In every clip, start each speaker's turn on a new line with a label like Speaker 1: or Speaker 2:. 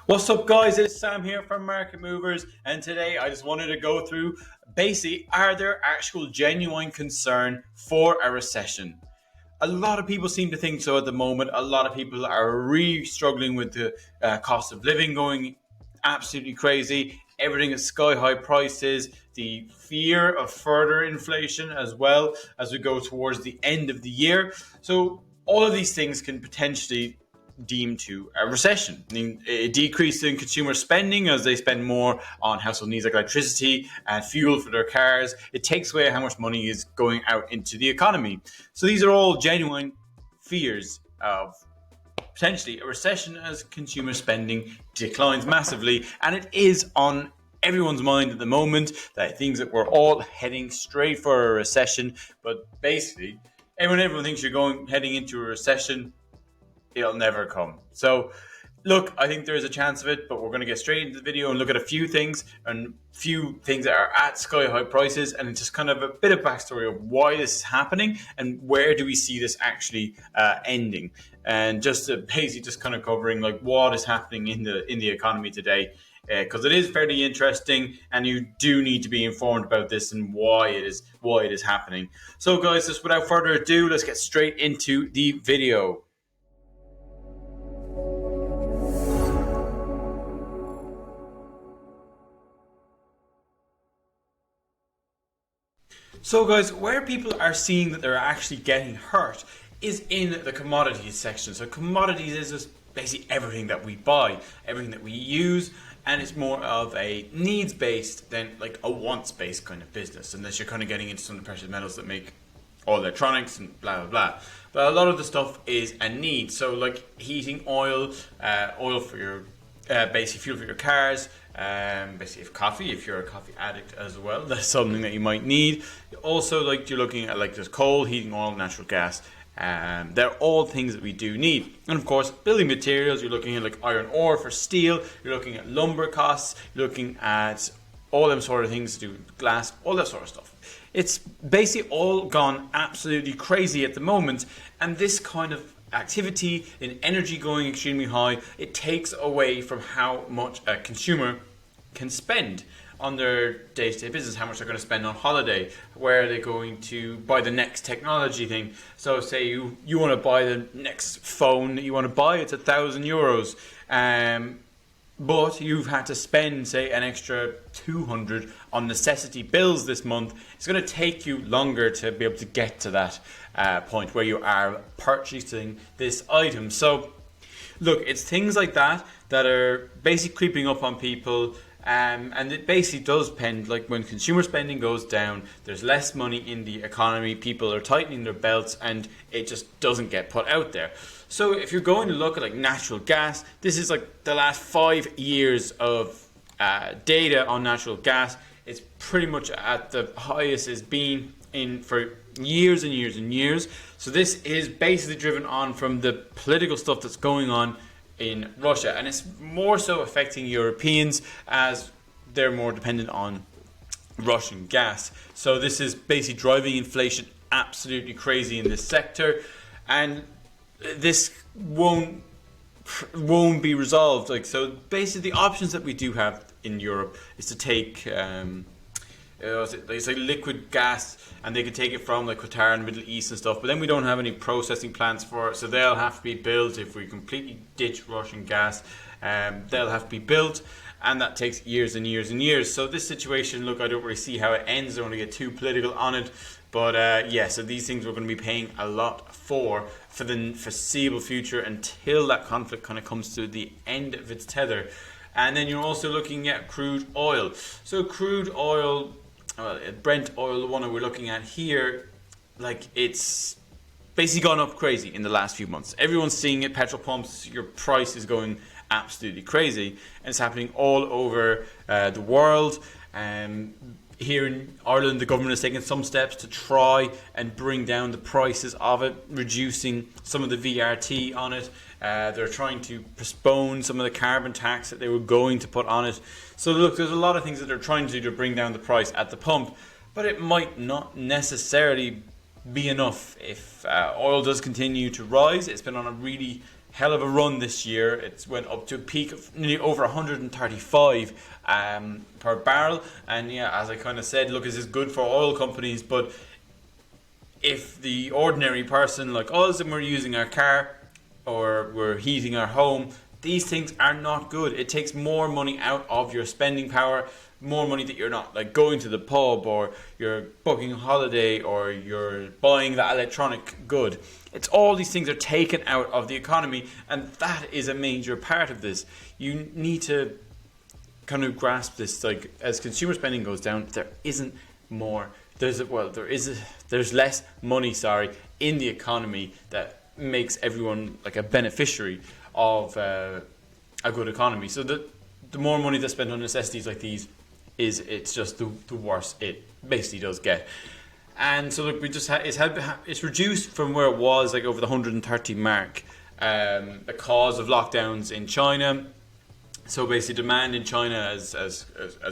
Speaker 1: What's up, guys? It's Sam here from Market Movers, and today I just wanted to go through basically, are there actual genuine concern for a recession? A lot of people seem to think so at the moment. A lot of people are really struggling with the cost of living going absolutely crazy. Everything is sky high prices, the fear of further inflation as well as we go towards the end of the year. So all of these things can potentially deemed to a recession. I mean, a decrease in consumer spending as they spend more on household needs like electricity and fuel for their cars. It takes away how much money is going out into the economy. So these are all genuine fears of potentially a recession as consumer spending declines massively, and it is on everyone's mind at the moment that things that we're all heading straight for a recession. But basically, everyone thinks you're heading into a recession. It'll never come. So look, I think there is a chance of it, but we're going to get straight into the video and look at a few things that are at sky high prices, and just kind of a bit of backstory of why this is happening and where do we see this actually ending, and just basically just kind of covering like what is happening in the economy today, because it is fairly interesting and you do need to be informed about this and why it is happening. So guys, just without further ado, let's get straight into the video. So guys, where people are seeing that they're actually getting hurt is in the commodities section. So commodities is just basically everything that we buy, everything that we use, and it's more of a needs-based than like a wants-based kind of business, unless you're kind of getting into some of the precious metals that make all electronics and blah blah blah. But a lot of the stuff is a need. So like heating oil, oil for your basically fuel for your cars, basically if you're a coffee addict as well, that's something that you might need. Also, like you're looking at like there's coal, heating oil, natural gas. They're all things that we do need. And of course, building materials, you're looking at like iron ore for steel, you're looking at lumber costs, you're looking at all them sort of things to do with glass, all that sort of stuff. It's basically all gone absolutely crazy at the moment, and this kind of activity in energy going extremely high, it takes away from how much a consumer can spend on their day-to-day business, how much they're going to spend on holiday, where are they going to buy the next technology thing. So say you want to buy the next phone that you want to buy, it's €1,000, but you've had to spend say an extra 200 on necessity bills this month. It's going to take you longer to be able to get to that point where you are purchasing this item. So look, it's things like that that are basically creeping up on people. And it basically does depend, like when consumer spending goes down, there's less money in the economy, people are tightening their belts, and it just doesn't get put out there. So if you're going to look at like natural gas, this is like the last 5 years of data on natural gas. It's pretty much at the highest it's been in for years and years and years. So this is basically driven on from the political stuff that's going on in Russia, and it's more so affecting Europeans as they're more dependent on Russian gas. So this is basically driving inflation absolutely crazy in this sector, and this won't be resolved. Like, so basically the options that we do have in Europe is to take it's like liquid gas, and they could take it from like Qatar and the Middle East and stuff, but then we don't have any processing plants for it, so they'll have to be built. If we completely ditch Russian gas, they'll have to be built, and that takes years and years and years. So this situation, look, I don't really see how it ends. I don't want to get too political on it, but yeah, so these things we're going to be paying a lot for the foreseeable future until that conflict kind of comes to the end of its tether. And then you're also looking at crude oil. So crude oil, Brent oil, the one that we're looking at here, like it's basically gone up crazy in the last few months. Everyone's seeing it. Petrol pumps, your price is going absolutely crazy, and it's happening all over the world. Here in Ireland, the government has taken some steps to try and bring down the prices of it, reducing some of the VRT on it. They're trying to postpone some of the carbon tax that they were going to put on it. So look, there's a lot of things that they're trying to do to bring down the price at the pump, but it might not necessarily be enough if oil does continue to rise. It's been on a really hell of a run this year. It's went up to a peak of nearly over 135 per barrel. And yeah, as I kind of said, look, this is good for oil companies, but if the ordinary person like us and we're using our car or we're heating our home, these things are not good. It takes more money out of your spending power, more money that you're not like going to the pub or you're booking a holiday or you're buying that electronic good. It's all these things are taken out of the economy, and that is a major part of this. You need to kind of grasp this. Like, as consumer spending goes down, there isn't more. There's less money, in the economy that makes everyone like a beneficiary of a good economy. So the more money that's spent on necessities like these it's just the worse it basically does get. And so look, it's reduced from where it was like over the 130 mark because of lockdowns in China. So basically demand in China has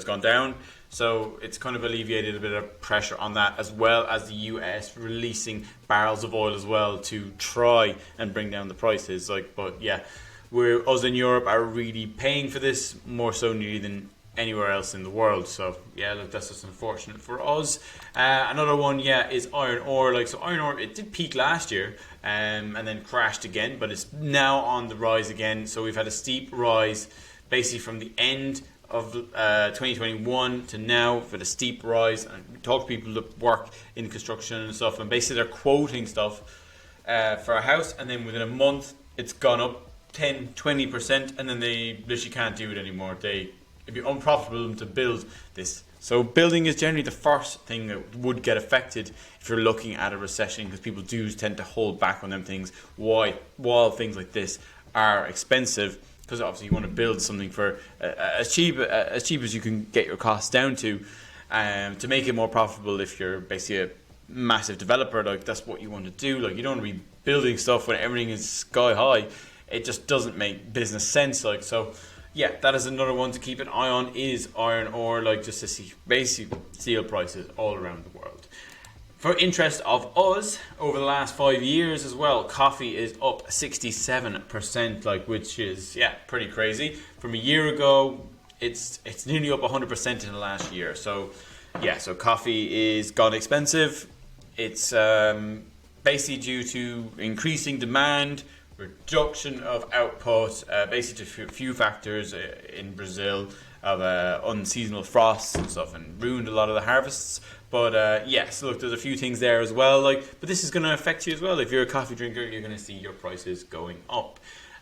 Speaker 1: gone down. So it's kind of alleviated a bit of pressure on that, as well as the US releasing barrels of oil as well to try and bring down the prices. But yeah, us in Europe are really paying for this more so nearly than anywhere else in the world. So yeah, look, that's just unfortunate for us. Another one, is iron ore. So iron ore, it did peak last year and then crashed again, but it's now on the rise again. So we've had a steep rise basically from the end of 2021 to now, for the steep rise. And we talk to people that work in construction and stuff, and basically they're quoting stuff for a house, and then within a month it's gone up 10-20%, and then they literally can't do it anymore. It'd be unprofitable to build this. So building is generally the first thing that would get affected if you're looking at a recession, because people do tend to hold back on them things. While things like this are expensive, because obviously you want to build something for as cheap as you can get your costs down to make it more profitable. If you're basically a massive developer, like, that's what you want to do. Like, you don't want to be building stuff when everything is sky high. It just doesn't make business sense. Like, so yeah, that is another one to keep an eye on, is iron ore, like, just to see basic steel prices all around the world. For interest of us, over the last 5 years as well, coffee is up 67%, like, which is pretty crazy. From a year ago, it's nearly up 100% in the last year. So so coffee is gone expensive. It's basically due to increasing demand, reduction of output, basically a few factors in Brazil of unseasonal frosts and stuff, and ruined a lot of the harvests. But so look, there's a few things there as well. But this is going to affect you as well. If you're a coffee drinker, you're going to see your prices going up.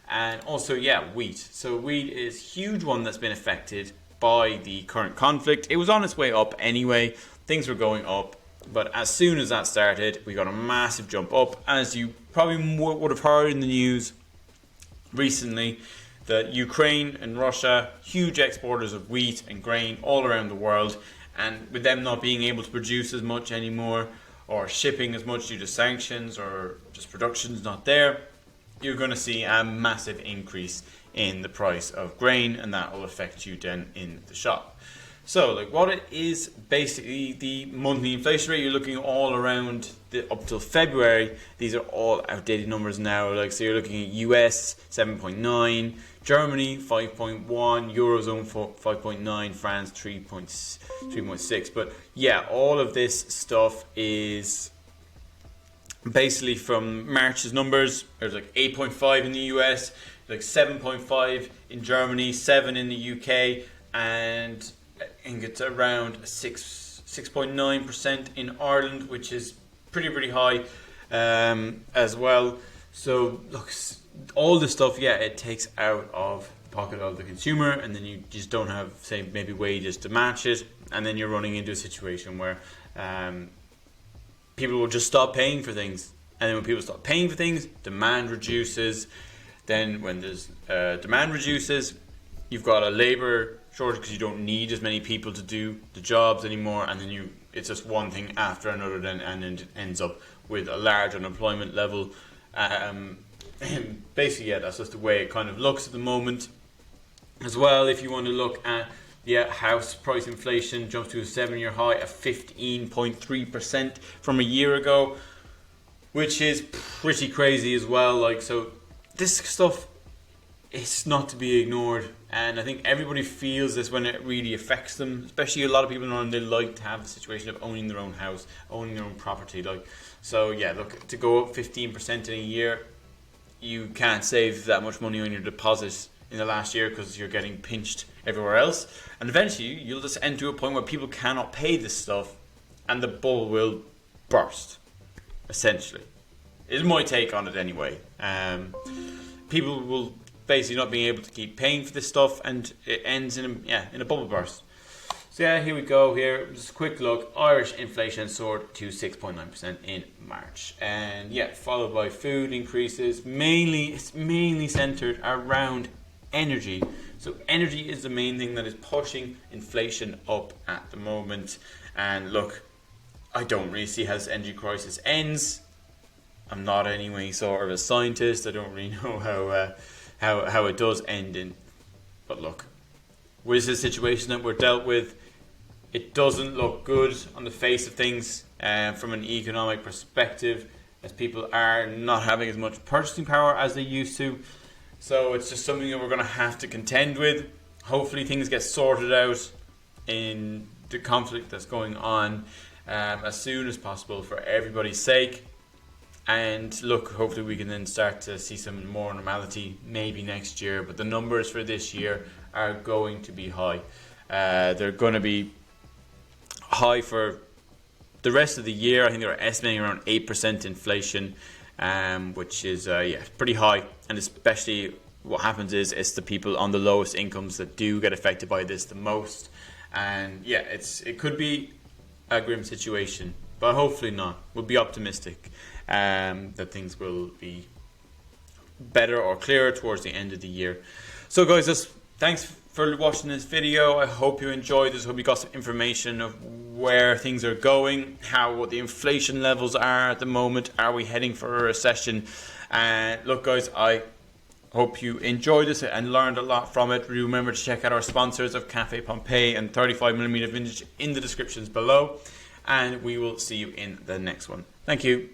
Speaker 1: And also, wheat. So wheat is a huge one that's been affected by the current conflict. It was on its way up anyway. Things were going up. But as soon as that started, we got a massive jump up. As you probably would have heard in the news recently, that Ukraine and Russia, huge exporters of wheat and grain all around the world, and with them not being able to produce as much anymore, or shipping as much due to sanctions, or just production's not there, you're going to see a massive increase in the price of grain, and that will affect you then in the shop. So, like, what it is basically the monthly inflation rate. You're looking all around up till February. These are all outdated numbers now. Like, so you're looking at US 7.9, Germany 5.1, Eurozone 5.9, France 3.6. But yeah, all of this stuff is basically from March's numbers. There's like 8.5 in the US, like 7.5 in Germany, 7 in the UK, and I think it's around 6.9% in Ireland, which is pretty high as well. So look, all this stuff, it takes out of the pocket of the consumer, and then you just don't have, say, maybe wages to match it, and then you're running into a situation where people will just stop paying for things. And then when people stop paying for things, demand reduces. Then when there's demand reduces, you've got a labour shortage because you don't need as many people to do the jobs anymore, and then it's just one thing after another, and it ends up with a large unemployment level. Basically, that's just the way it kind of looks at the moment. As well, if you want to look at house price inflation, jumps to a 7-year high of 15.3% from a year ago, which is pretty crazy as well. Like, so this stuff is not to be ignored, and I think everybody feels this when it really affects them, especially a lot of people know they like to have the situation of owning their own house, owning their own property. So yeah, look, to go up 15% in a year, you can't save that much money on your deposit in the last year because you're getting pinched everywhere else, and eventually you'll just end to a point where people cannot pay this stuff and the bubble will burst, essentially. Is my take on it anyway. People will basically not being able to keep paying for this stuff, and it ends in a bubble burst. So yeah, here we go. Here, just a quick look. Irish inflation soared to 6.9% in March, and yeah, followed by food increases. It's mainly centered around energy. So energy is the main thing that is pushing inflation up at the moment. And look, I don't really see how this energy crisis ends. I'm not anyway sort of a scientist. I don't really know how it does end in. But look, with the situation that we're dealt with, it doesn't look good on the face of things from an economic perspective, as people are not having as much purchasing power as they used to. So it's just something that we're going to have to contend with. Hopefully things get sorted out in the conflict that's going on as soon as possible for everybody's sake. And look, hopefully we can then start to see some more normality maybe next year. But the numbers for this year are going to be high. They're going to be high for the rest of the year. I think they're estimating around 8% inflation, which is pretty high. And especially what happens is it's the people on the lowest incomes that do get affected by this the most. And yeah, it could be a grim situation, but hopefully not. We'll be optimistic that things will be better or clearer towards the end of the year. So guys, thanks for watching this video. I hope you enjoyed this. I hope you got some information of where things are going, what the inflation levels are at the moment. Are we heading for a recession? Look guys, I hope you enjoyed this and learned a lot from it. Remember to check out our sponsors of Caffe Pompeii and 35mm vintage in the descriptions below, and we will see you in the next one. Thank you.